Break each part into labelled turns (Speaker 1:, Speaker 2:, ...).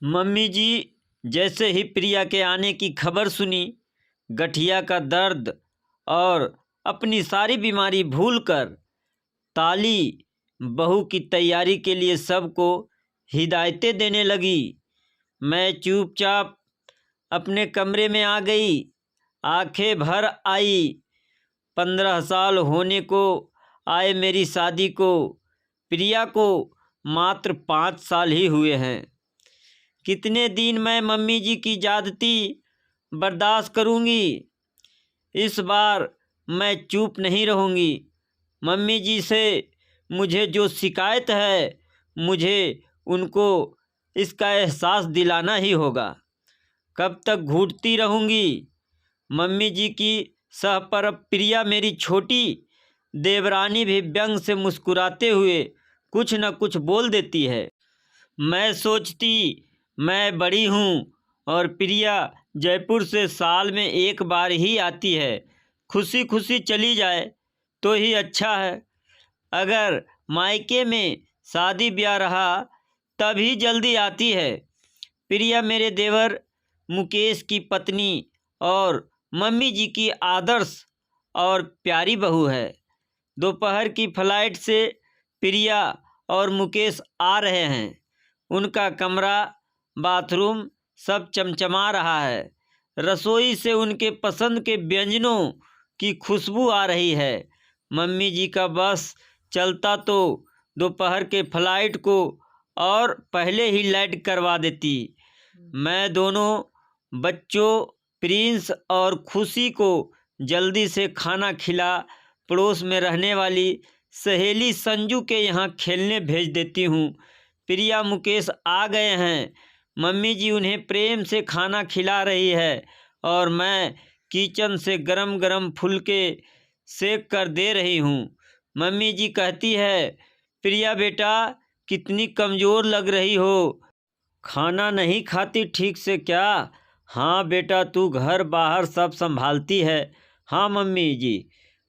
Speaker 1: Mummy जी जैसे ही प्रिया के आने की खबर सुनी, गठिया का दर्द और अपनी सारी बीमारी भूलकर ताली बहू की तैयारी के लिए सबको हिदायतें देने लगी। मैं चुपचाप अपने कमरे में आ गई, आंखें भर आई। 15 साल होने को आए मेरी शादी को, प्रिया को मात्र 5 साल ही हुए हैं। कितने दिन मैं मम्मी जी की ज्यादती बर्दाश्त करूंगी। इस बार मैं चुप नहीं रहूंगी। मम्मी जी से मुझे जो शिकायत है, मुझे उनको इसका एहसास दिलाना ही होगा। कब तक घूरती रहूंगी। मम्मी जी की सहपरब प्रिया मेरी छोटी देवरानी भी व्यंग से मुस्कुराते हुए कुछ न कुछ बोल देती है। मैं सोचती मैं बड़ी हूँ और प्रिया जयपुर से साल में एक बार ही आती है। खुशी खुशी चली जाए तो ही अच्छा है। अगर मायके में शादी ब्याह रहा तभी जल्दी आती है। प्रिया मेरे देवर मुकेश की पत्नी और मम्मी जी की आदर्श और प्यारी बहू है। दोपहर की फ्लाइट से प्रिया और मुकेश आ रहे हैं। उनका कमरा, बाथरूम सब चमचमा रहा है। रसोई से उनके पसंद के व्यंजनों की खुशबू आ रही है। मम्मी जी का बस चलता तो दोपहर के फ्लाइट को और पहले ही लैंड करवा देती। मैं दोनों बच्चों प्रिंस और खुशी को जल्दी से खाना खिला पड़ोस में रहने वाली सहेली संजू के यहाँ खेलने भेज देती हूँ। प्रिया मुकेश आ गए हैं। मम्मी जी उन्हें प्रेम से खाना खिला रही है और मैं किचन से गरम गरम फुलके सेक कर दे रही हूँ। मम्मी जी कहती है, प्रिया बेटा कितनी कमज़ोर लग रही हो, खाना नहीं खाती ठीक से क्या? हाँ बेटा, तू घर बाहर सब संभालती है। हाँ मम्मी जी,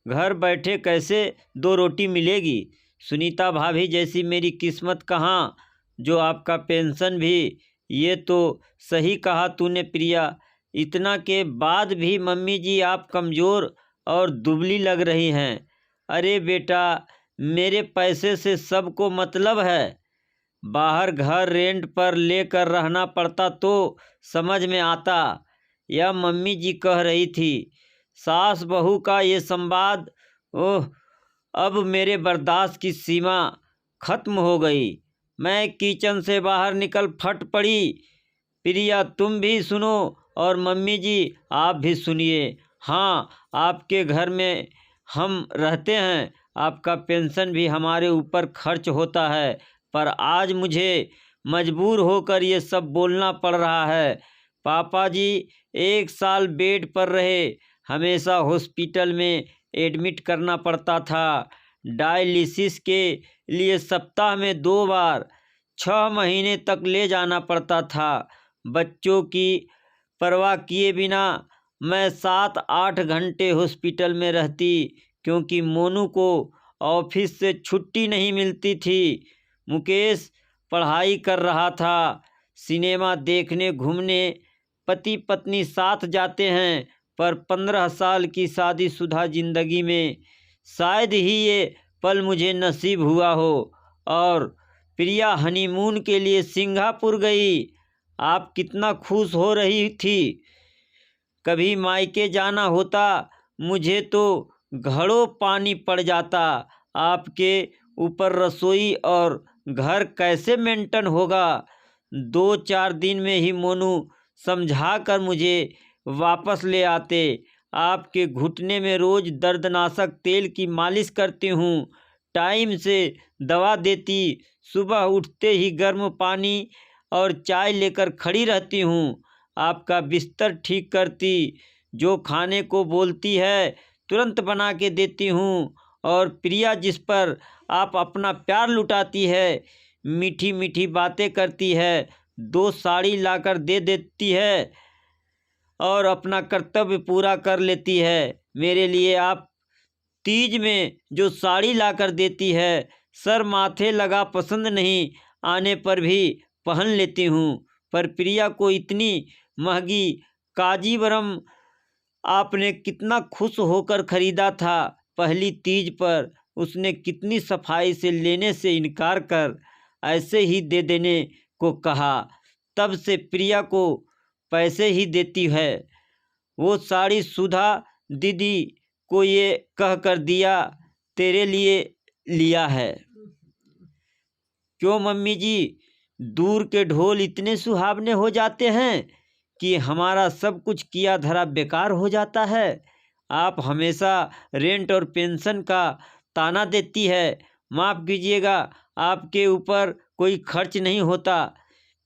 Speaker 1: घर बैठे कैसे 2 रोटी मिलेगी। सुनीता भाभी जैसी मेरी किस्मत कहाँ, जो आपका पेंशन भी। ये तो सही कहा तूने प्रिया। इतना के बाद भी मम्मी जी आप कमज़ोर और दुबली लग रही हैं। अरे बेटा, मेरे पैसे से सबको मतलब है। बाहर घर रेंट पर लेकर रहना पड़ता तो समझ में आता। यह मम्मी जी कह रही थी। सास बहू का ये संवाद, ओह, अब मेरे बर्दाश्त की सीमा खत्म हो गई। मैं किचन से बाहर निकल फट पड़ी। प्रिया तुम भी सुनो और मम्मी जी आप भी सुनिए। हाँ, आपके घर में हम रहते हैं, आपका पेंशन भी हमारे ऊपर खर्च होता है, पर आज मुझे मजबूर होकर ये सब बोलना पड़ रहा है। पापा जी 1 साल बेड पर रहे, हमेशा हॉस्पिटल में एडमिट करना पड़ता था। डायलिसिस के लिए सप्ताह में 2 बार 6 महीने तक ले जाना पड़ता था। बच्चों की परवाह किए बिना मैं 7-8 घंटे हॉस्पिटल में रहती, क्योंकि मोनू को ऑफिस से छुट्टी नहीं मिलती थी। मुकेश पढ़ाई कर रहा था। सिनेमा देखने घूमने पति पत्नी साथ जाते हैं, पर 15 साल की शादीशुदा जिंदगी में शायद ही ये पल मुझे नसीब हुआ हो। और प्रिया हनीमून के लिए सिंगापुर गई। आप कितना खुश हो रही थी। कभी मायके जाना होता मुझे तो घड़ों पानी पड़ जाता। आपके ऊपर रसोई और घर कैसे मेंटेन होगा। 2-4 दिन में ही मोनू समझा कर मुझे वापस ले आते। आपके घुटने में रोज दर्दनाशक तेल की मालिश करती हूँ, टाइम से दवा देती, सुबह उठते ही गर्म पानी और चाय लेकर खड़ी रहती हूँ, आपका बिस्तर ठीक करती, जो खाने को बोलती है तुरंत बना के देती हूँ। और प्रिया जिस पर आप अपना प्यार लुटाती है, मीठी मीठी बातें करती है, 2 साड़ी लाकर दे देती है और अपना कर्तव्य पूरा कर लेती है। मेरे लिए आप तीज में जो साड़ी लाकर देती है, सर माथे लगा पसंद नहीं आने पर भी पहन लेती हूँ। पर प्रिया को इतनी महंगी कांजीवरम आपने कितना खुश होकर खरीदा था। पहली तीज पर उसने कितनी सफाई से लेने से इनकार कर ऐसे ही दे देने को कहा। तब से प्रिया को पैसे ही देती है। वो साड़ी सुधा दीदी को ये कह कर दिया तेरे लिए लिया है। क्यों मम्मी जी, दूर के ढोल इतने सुहावने हो जाते हैं कि हमारा सब कुछ किया धरा बेकार हो जाता है। आप हमेशा रेंट और पेंशन का ताना देती है। माफ़ कीजिएगा, आपके ऊपर कोई खर्च नहीं होता।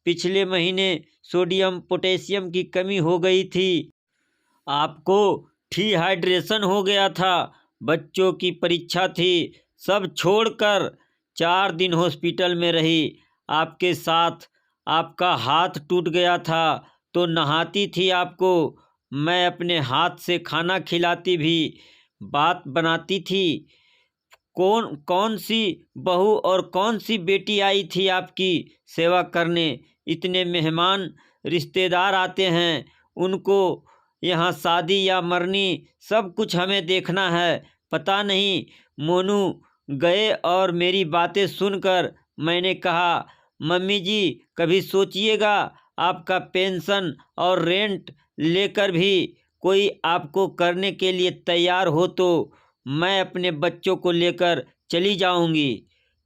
Speaker 1: पिछले महीने सोडियम पोटेशियम की कमी हो गई थी, आपको डिहाइड्रेशन हो गया था, बच्चों की परीक्षा थी, सब छोड़कर 4 दिन हॉस्पिटल में रही। आपके साथ आपका हाथ टूट गया था तो नहाती थी आपको, मैं अपने हाथ से खाना खिलाती भी, बात बनाती थी। कौन कौन सी बहू और कौन सी बेटी आई थी आपकी सेवा करने। इतने मेहमान रिश्तेदार आते हैं, उनको यहाँ शादी या मरनी सब कुछ हमें देखना है। पता नहीं मोनू गए और मेरी बातें सुनकर मैंने कहा मम्मी जी कभी सोचिएगा, आपका पेंशन और रेंट लेकर भी कोई आपको करने के लिए तैयार हो तो मैं अपने बच्चों को लेकर चली जाऊंगी।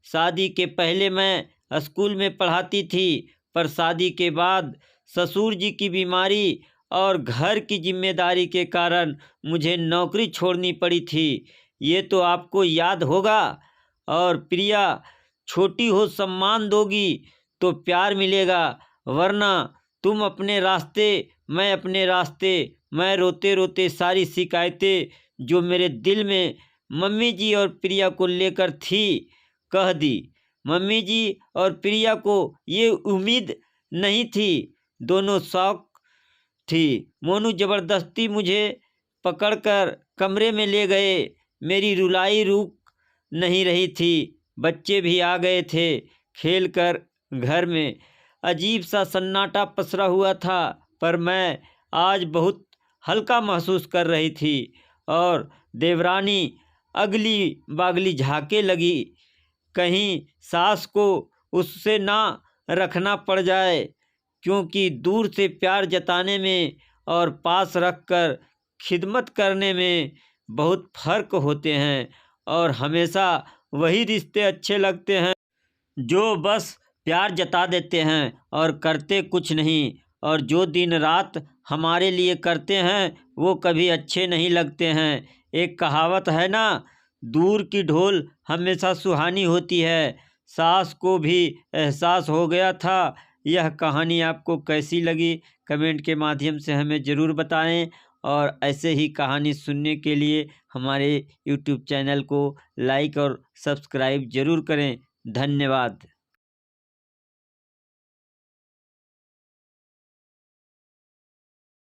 Speaker 1: शादी के पहले मैं स्कूल में पढ़ाती थी, पर शादी के बाद ससुर जी की बीमारी और घर की जिम्मेदारी के कारण मुझे नौकरी छोड़नी पड़ी थी। ये तो आपको याद होगा। और प्रिया, छोटी हो सम्मान दोगी तो प्यार मिलेगा, वरना तुम अपने रास्ते मैं अपने रास्ते। मैं रोते रोते सारी शिकायतें जो मेरे दिल में मम्मी जी और प्रिया को लेकर थी कह दी। मम्मी जी और प्रिया को ये उम्मीद नहीं थी, दोनों शौक थी। मोनू ज़बरदस्ती मुझे पकड़कर कमरे में ले गए। मेरी रुलाई रुक नहीं रही थी, बच्चे भी आ गए थे खेल कर। घर में अजीब सा सन्नाटा पसरा हुआ था, पर मैं आज बहुत हल्का महसूस कर रही थी। और देवरानी अगली बागली झाँके लगी, कहीं सास को उससे ना रखना पड़ जाए, क्योंकि दूर से प्यार जताने में और पास रखकर खिदमत करने में बहुत फ़र्क होते हैं। और हमेशा वही रिश्ते अच्छे लगते हैं जो बस प्यार जता देते हैं और करते कुछ नहीं। और जो दिन रात हमारे लिए करते हैं वो कभी अच्छे नहीं लगते हैं। एक कहावत है ना, दूर की ढोल हमेशा सुहानी होती है। सास को भी एहसास हो गया था। यह कहानी आपको कैसी लगी कमेंट के माध्यम से हमें ज़रूर बताएं। और ऐसे ही कहानी सुनने के लिए हमारे YouTube चैनल को लाइक और सब्सक्राइब ज़रूर करें। धन्यवाद।